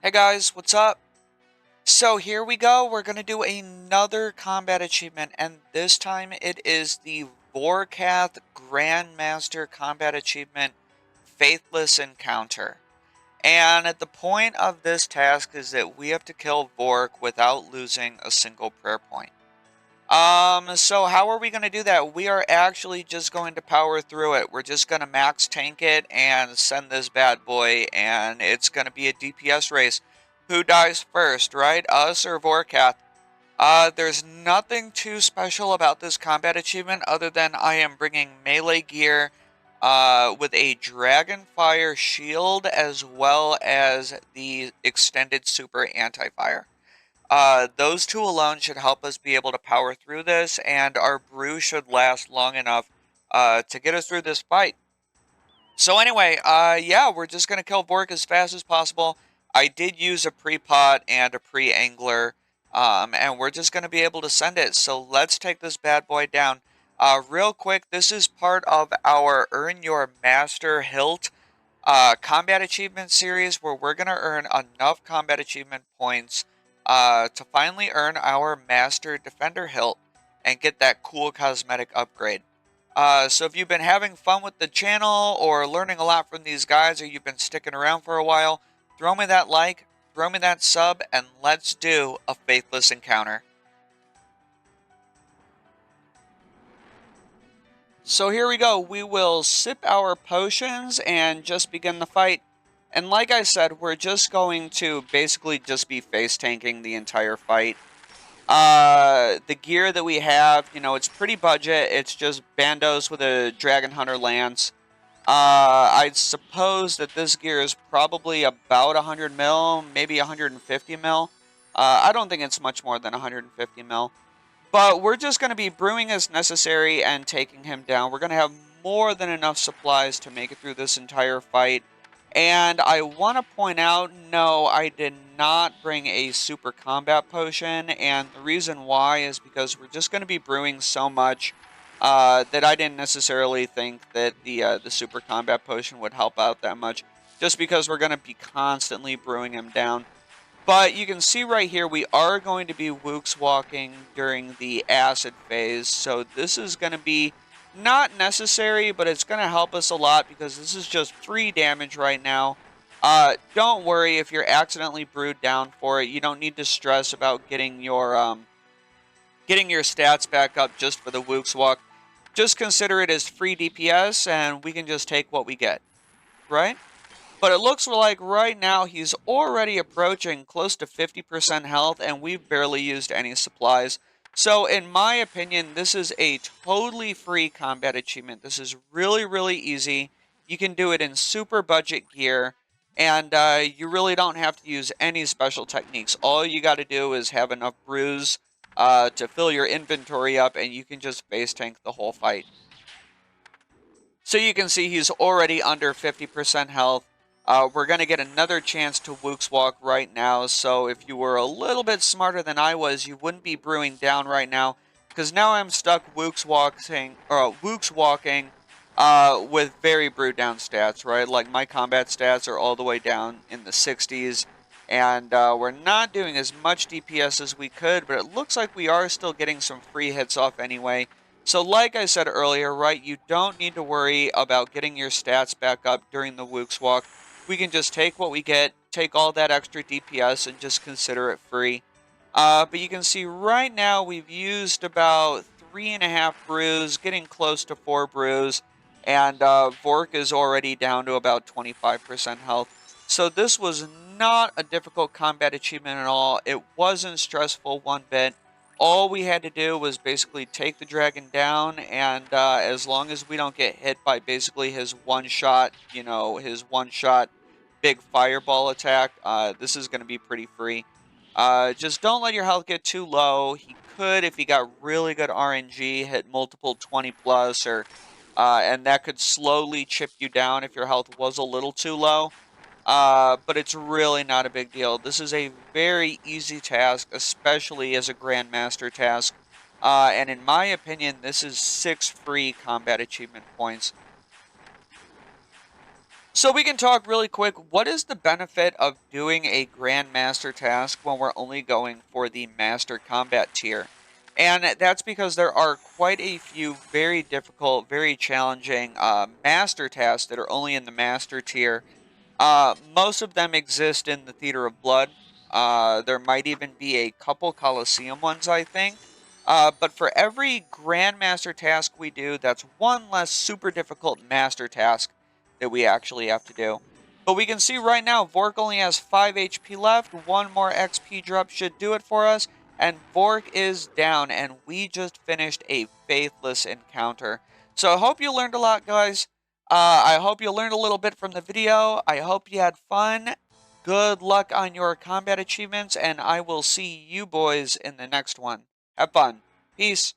Hey guys, what's up? So here we go. We're going to do another combat achievement, and this time it is the Vorkath Grandmaster Combat Achievement Faithless Encounter. And at the point of this task is that we have to kill Vork without losing a single prayer point. So how are we going to do that? We are actually just going to power through it. We're just going to max tank it and send this bad boy, and it's going to be a DPS race. Who dies first, right? Us or Vorkath? There's nothing too special about this combat achievement other than I am bringing melee gear, with a Dragonfire shield as well as the extended super anti-fire. Those two alone should help us be able to power through this, and our brew should last long enough to get us through this fight. So anyway, yeah, we're just going to kill Vork as fast as possible. I did use a pre-pot and a pre-angler, and we're just going to be able to send it. So let's take this bad boy down. Real quick, this is part of our Earn Your Master Hilt combat achievement series where we're going to earn enough combat achievement points to finally earn our Master Defender Hilt and get that cool cosmetic upgrade. So if you've been having fun with the channel or learning a lot from these guys, or you've been sticking around for a while, throw me that like, throw me that sub, and let's do a Faithless encounter. So here we go. We will sip our potions and just begin the fight. And like I said, we're just going to basically just be face tanking the entire fight. The gear that we have, it's pretty budget. It's just bandos with a Dragon Hunter lance. I suppose that this gear is probably about 100 mil, maybe 150 mil. I don't think it's much more than 150 mil. But we're just going to be brewing as necessary and taking him down. We're going to have more than enough supplies to make it through this entire fight. And I want to point out, no, I did not bring a super combat potion. And the reason why is because we're just going to be brewing so much that I didn't necessarily think that the super combat potion would help out that much. Just because we're going to be constantly brewing him down. But you can see right here, we are going to be Wooks walking during the acid phase. So this is going to be not necessary, but it's going to help us a lot because this is just free damage right now. Don't worry if you're accidentally brewed down for it. You don't need to stress about getting your stats back up just for the Wooks walk. Just consider it as free DPS, and we can just take what we get, right? But it looks like right now he's already approaching close to 50% health, and we've barely used any supplies. So in my opinion, this is a totally free combat achievement. This is really, really easy. You can do it in super budget gear, and you really don't have to use any special techniques. All you got to do is have enough brews to fill your inventory up, and you can just face tank the whole fight. So you can see he's already under 50% health. We're going to get another chance to Wooks Walk right now, so if you were a little bit smarter than I was, you wouldn't be brewing down right now, because now I'm stuck Wooks Walking with very brewed down stats, right? Like my combat stats are all the way down in the 60s, and we're not doing as much DPS as we could, but it looks like we are still getting some free hits off anyway. So like I said earlier, right, you don't need to worry about getting your stats back up during the Wooks walk. We can just take what we get, take all that extra DPS, and just consider it free. But you can see right now we've used about 3.5 brews, getting close to 4 brews, and Vork is already down to about 25% health. So this was not a difficult combat achievement at all. It wasn't stressful one bit. All we had to do was basically take the dragon down, and as long as we don't get hit by basically his one-shot, his one-shot big fireball attack, this is going to be pretty free. Just don't let your health get too low. He could, if he got really good RNG, hit multiple 20 plus, and that could slowly chip you down if your health was a little too low. But it's really not a big deal. This is a very easy task, especially as a Grandmaster task. And in my opinion, this is 6 free combat achievement points. So we can talk really quick. What is the benefit of doing a Grandmaster task when we're only going for the Master Combat tier? And that's because there are quite a few very difficult, very challenging Master tasks that are only in the Master tier. Most of them exist in the Theater of Blood. There might even be a couple Coliseum ones, I think. But for every Grandmaster task we do, that's one less super difficult Master task that we actually have to do. But we can see right now, Vork only has 5 HP left. One more XP drop should do it for us. And Vork is down, and we just finished a Faithless encounter. So I hope you learned a lot, guys. I hope you learned a little bit from the video. I hope you had fun. Good luck on your combat achievements, and I will see you boys in the next one. Have fun. Peace.